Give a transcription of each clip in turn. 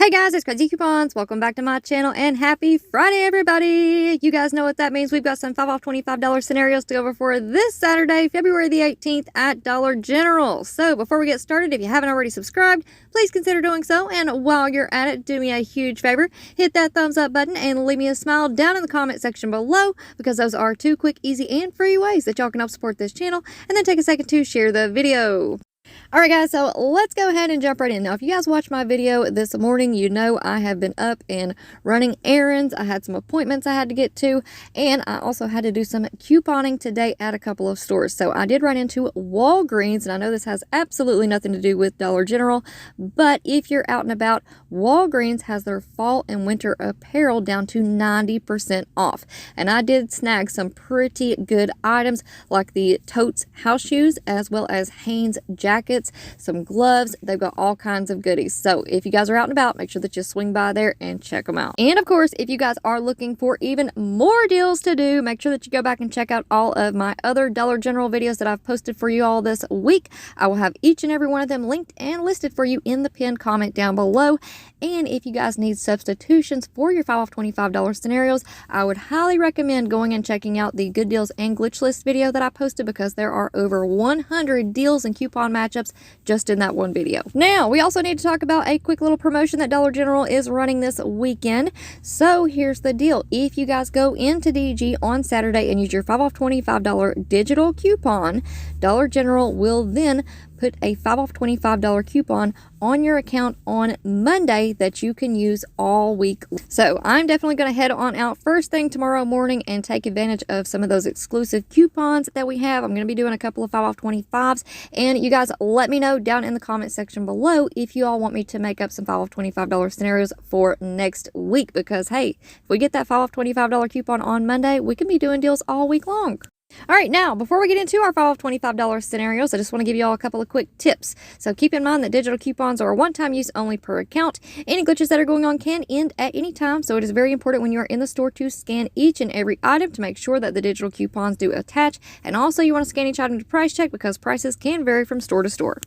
Hey guys, it's Craz-E Coupons. Welcome back to my channel and happy Friday, everybody. You guys know what that means. We've got some 5 off $25 scenarios to go over for this Saturday, February the 18th at Dollar General. So before we get started, if you haven't already subscribed, please consider doing so. And while you're at it, do me a huge favor. Hit that thumbs up button and leave me a smile down in the comment section below, because those are 2 quick, easy, and free ways that y'all can help support this channel. And then take a second to share the video. Alright guys, so let's go ahead and jump right in. Now, if you guys watched my video this morning, you know I have been up and running errands. I had some appointments I had to get to, and I also had to do some couponing today at a couple of stores. So I did run into Walgreens, and I know this has absolutely nothing to do with Dollar General, but if you're out and about, Walgreens has their fall and winter apparel down to 90% off. And I did snag some pretty good items like the Totes house shoes, as well as Hanes jackets, some gloves. They've got all kinds of goodies. So if you guys are out and about, make sure that you swing by there and check them out. And of course, if you guys are looking for even more deals to do, make sure that you go back and check out all of my other Dollar General videos that I've posted for you all this week. I will have each and every one of them linked and listed for you in the pinned comment down below. And if you guys need substitutions for your 5 off $25 scenarios, I would highly recommend going and checking out the Good Deals and Glitch List video that I posted, because there are over 100 deals and coupon matchups just in that one video. Now, we also need to talk about a quick little promotion that Dollar General is running this weekend. So here's the deal. If you guys go into DG on Saturday and use your 5 off $25 digital coupon, Dollar General will then put a 5 off $25 coupon on your account on Monday that you can use all week. So I'm definitely going to head on out first thing tomorrow morning and take advantage of some of those exclusive coupons that we have. I'm going to be doing a couple of 5 off 25s, and you guys let me know down in the comment section below if you all want me to make up some 5 off $25 scenarios for next week, because hey, if we get that 5 off $25 coupon on Monday, we can be doing deals all week long. All right, now, before we get into our 5 off $25 scenarios, I just want to give you all a couple of quick tips. So keep in mind that digital coupons are one-time use only per account. Any glitches that are going on can end at any time, so it is very important when you are in the store to scan each and every item to make sure that the digital coupons do attach. And also, you want to scan each item to price check, because prices can vary from store to store.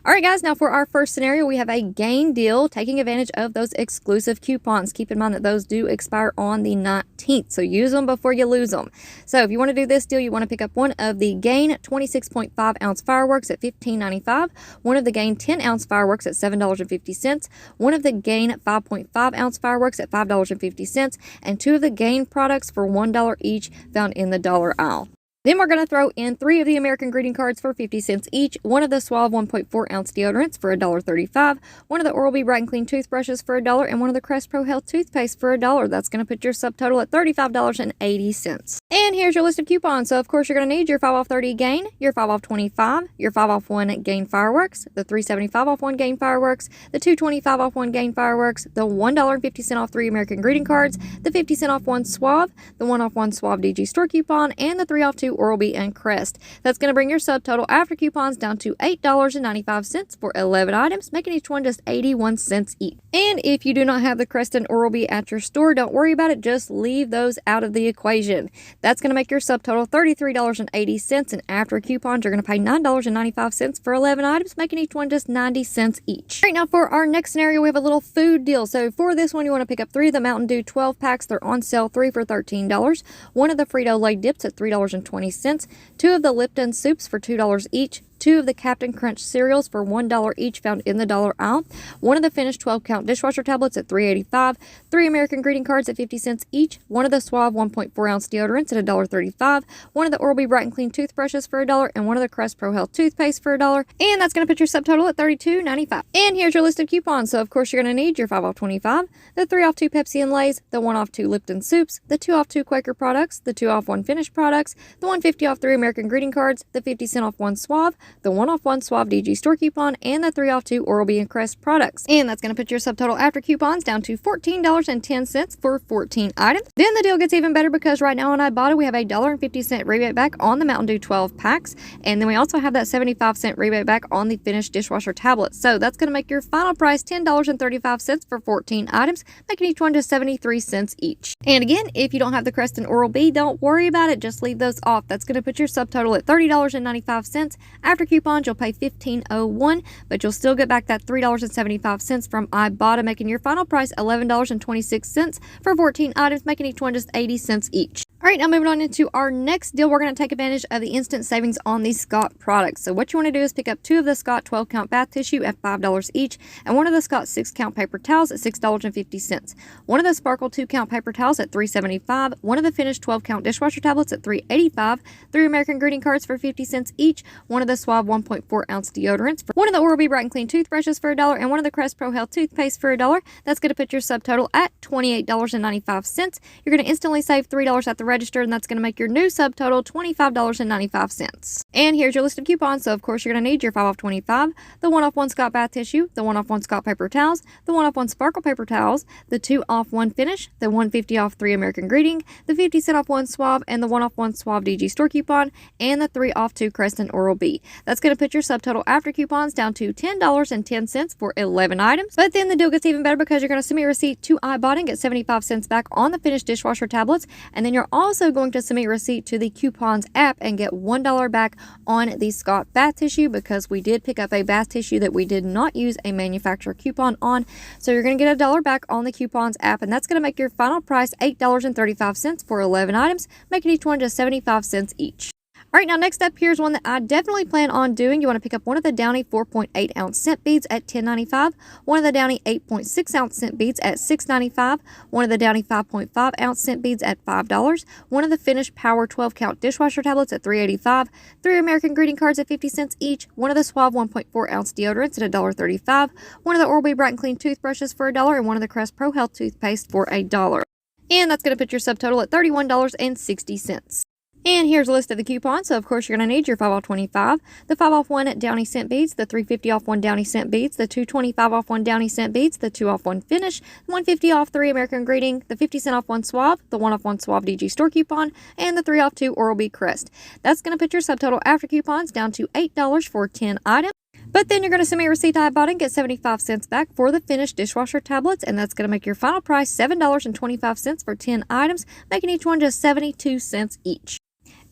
Alright guys, now for our first scenario, we have a gain deal, taking advantage of those exclusive coupons. Keep in mind that those do expire on the 19th, so use them before you lose them. So if you want to do this deal, you want to pick up one of the Gain 26.5 ounce fireworks at $15.95, one of the Gain 10 ounce fireworks at $7.50, one of the Gain 5.5 ounce fireworks at $5.50, and 2 of the Gain products for $1 each, found in the dollar aisle. Then we're going to throw in 3 of the American greeting cards for 50 cents each, one of the Suave 1.4 ounce deodorants for $1.35, one of the Oral-B Bright and Clean toothbrushes for $1, and one of the Crest Pro Health toothpaste for $1. That's going to put your subtotal at $35.80. And here's your list of coupons. So of course you're going to need your 5 off 30 Gain, your 5 off 25, your 5 off 1 Gain fireworks, the 375 off 1 Gain fireworks, the 225 off 1 Gain fireworks, the $1.50 off 3 American greeting cards, the 50 cent off 1 Suave, the 1 off 1 Suave DG store coupon, and the 3 off 2 Oral-B and Crest. That's going to bring your subtotal after coupons down to $8.95 for 11 items, making each one just 81 cents each. And if you do not have the Crest and Oral-B at your store, don't worry about it. Just leave those out of the equation. That's going to make your subtotal $33.80, and after coupons, you're going to pay $9.95 for 11 items, making each one just 90 cents each. All right, now for our next scenario, we have a little food deal. So for this one, you want to pick up 3 of the Mountain Dew 12 packs. They're on sale, 3 for $13. One of the Frito-Lay dips at $3.20. 2 of the Lipton soups for $2 each. 2 of the Captain Crunch cereals for $1 each, found in the dollar aisle. 1 of the finished 12-count dishwasher tablets at $3.85. 3 American greeting cards at 50 cents each. 1 of the Suave 1.4 ounce deodorants at $1.35. 1 of the Oral-B Bright and Clean toothbrushes for $1, and 1 of the Crest Pro Health toothpaste for $1. And that's going to put your subtotal at $32.95. And here's your list of coupons. So of course you're going to need your 5 off 25, the 3 off 2 Pepsi and Lay's, the 1 off 2 Lipton soups, the 2 off 2 Quaker products, the 2 off 1 finished products, the 150 off 3 American greeting cards, the 50 cent off 1 Suave, the 1 off 1 Suave DG store coupon, and the 3 off 2 Oral-B and Crest products. And that's going to put your subtotal after coupons down to $14.10 for 14 items. Then the deal gets even better, because right now on Ibotta we have a $1.50 rebate back on the Mountain Dew 12 packs, and then we also have that 75-cent rebate back on the finished dishwasher tablets. So that's going to make your final price $10.35 for 14 items, making each one just 73 cents each. And again, if you don't have the Crest and Oral-B, don't worry about it. Just leave those off. That's going to put your subtotal at $30.95. After After coupons, you'll pay $15.01, but you'll still get back that $3.75 from Ibotta, making your final price $11.26 for 14 items, making each one just 80 cents each. All right, now moving on into our next deal, we're going to take advantage of the instant savings on these Scott products. So what you want to do is pick up 2 of the Scott 12-count bath tissue at $5 each, and 1 of the Scott 6-count paper towels at $6.50. 1 of the Sparkle 2-count paper towels at $3.75. 1 of the Finish 12-count dishwasher tablets at $3.85. 3 American greeting cards for 50 cents each. 1 of the Suave 1.4-ounce deodorants. 1 of the Oral-B Bright and Clean toothbrushes for $1, and 1 of the Crest Pro Health toothpaste for $1. That's going to put your subtotal at $28.95. You're going to instantly save $3 at the register, and that's going to make your new subtotal $25.95. And here's your list of coupons. So of course you're going to need your 5 off 25, the 1 off 1 Scott bath tissue, the 1 off 1 Scott paper towels, the 1 off 1 Sparkle paper towels, the 2 off 1 Finish, the 150 off 3 American Greeting, the 50 cent off 1 Suave, and the 1 off 1 Suave DG store coupon, and the 3 off 2 Crest and Oral-B. That's going to put your subtotal after coupons down to $10.10 for 11 items. But then the deal gets even better because you're going to submit your receipt to Ibotta and get 75 cents back on the Finish dishwasher tablets, and then you're also going to submit your receipt to the coupons app and get $1 back on the Scott bath tissue, because we did pick up a bath tissue that we did not use a manufacturer coupon on. So you're going to get $1 back on the coupons app, and that's going to make your final price $8.35 for 11 items, making each one just 75 cents each. All right, now next up, here's one that I definitely plan on doing. You want to pick up 1 of the Downy 4.8-ounce scent beads at $10.95, 1 of the Downy 8.6-ounce scent beads at $6.95, 1 of the Downy 5.5-ounce scent beads at $5, 1 of the Finish Power 12-count dishwasher tablets at $3.85, 3 American greeting cards at 50 cents each, 1 of the Suave 1.4-ounce deodorants at $1.35, 1 of the Oral-B Bright and Clean toothbrushes for $1, and 1 of the Crest Pro Health toothpaste for $1. And that's going to put your subtotal at $31.60. And here's a list of the coupons. So of course you're going to need your 5 off 25, the 5 off 1 Downy scent beads, the 350 off 1 Downy scent beads, the 225 off 1 Downy scent beads, the 2 off 1 Finish, the 150 off 3 American Greeting, the 50 cent off 1 Suave, the 1 off 1 Suave DG store coupon, and the 3 off 2 Oral-B Crest. That's going to put your subtotal after coupons down to $8 for 10 items. But then you're going to submit your receipt to Ibotta and get 75 cents back for the Finish dishwasher tablets, and that's going to make your final price $7.25 for 10 items, making each one just 72 cents each.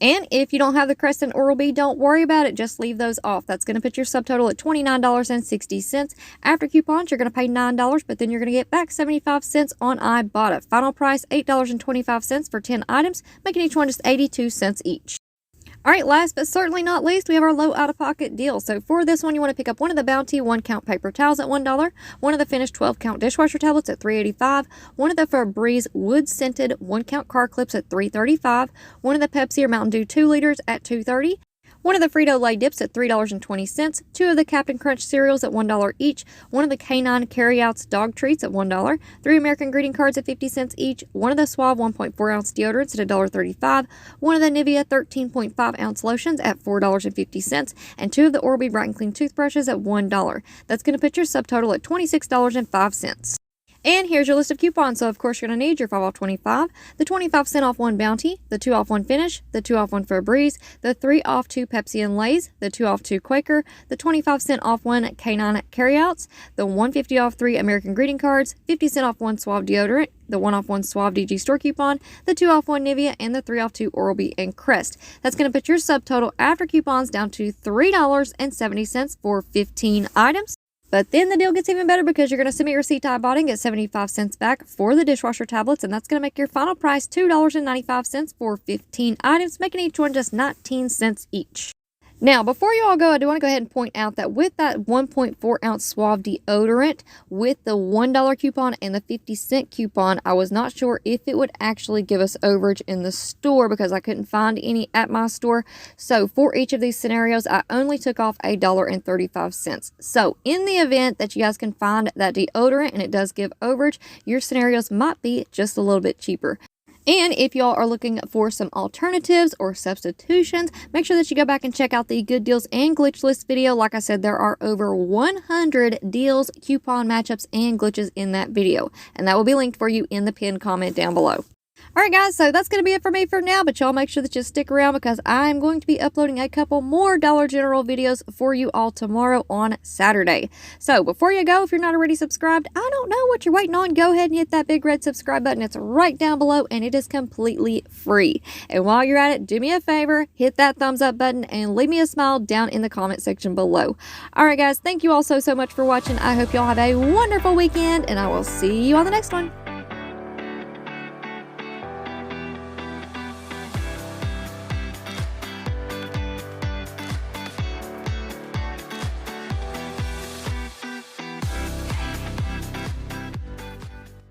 And if you don't have the Crest and Oral-B, don't worry about it. Just leave those off. That's going to put your subtotal at $29.60. After coupons, you're going to pay $9, but then you're going to get back 75 cents on Ibotta. Final price, $8.25 for 10 items, making each one just 82 cents each. All right, last but certainly not least, we have our low out-of-pocket deal. So for this one, you want to pick up 1 of the Bounty 1-count paper towels at $1, 1 of the Finish 12-count dishwasher tablets at $3.85, 1 of the Febreze wood-scented 1-count car clips at $3.35, 1 of the Pepsi or Mountain Dew 2 liters at $2.30, 1 of the Frito-Lay dips at $3.20, 2 of the Captain Crunch cereals at $1 each, 1 of the Canine Carryouts dog treats at $1, 3 American greeting cards at 50 cents each, 1 of the Suave 1.4-ounce deodorants at $1.35, 1 of the Nivea 13.5-ounce lotions at $4.50, and 2 of the Oral-B Bright and Clean toothbrushes at $1. That's going to put your subtotal at $26.05. And here's your list of coupons. So of course you're going to need your 5 off 25, the 25 cent off 1 Bounty, the 2 off 1 Finish, the 2 off 1 Febreze, the 3 off 2 Pepsi and Lay's, the 2 off 2 Quaker, the 25 cent off 1 Canine Carryouts, the 150 off 3 American greeting cards, 50 cent off 1 Suave deodorant, the 1 off 1 Suave DG store coupon, the 2 off 1 Nivea, and the 3 off 2 Oral-B and Crest. That's going to put your subtotal after coupons down to $3.70 for 15 items. But then the deal gets even better because you're going to submit your receipt to Ibotta and get 75 cents back for the dishwasher tablets, and that's going to make your final price $2.95 for 15 items, making each one just 19 cents each. Now, before you all go, I do want to go ahead and point out that with that 1.4-ounce Suave deodorant, with the $1 coupon and the 50-cent coupon, I was not sure if it would actually give us overage in the store because I couldn't find any at my store. So for each of these scenarios, I only took off $1.35. So in the event that you guys can find that deodorant and it does give overage, your scenarios might be just a little bit cheaper. And if y'all are looking for some alternatives or substitutions, make sure that you go back and check out the Good Deals and Glitch List video. Like I said, there are over 100 deals, coupon matchups, and glitches in that video. And that will be linked for you in the pinned comment down below. Alright guys, so that's going to be it for me for now, but y'all make sure that you stick around because I'm going to be uploading a couple more Dollar General videos for you all tomorrow on Saturday. So before you go, if you're not already subscribed, I don't know what you're waiting on. Go ahead and hit that big red subscribe button. It's right down below and it is completely free. And while you're at it, do me a favor, hit that thumbs up button and leave me a smile down in the comment section below. Alright guys, thank you all so much for watching. I hope y'all have a wonderful weekend and I will see you on the next one.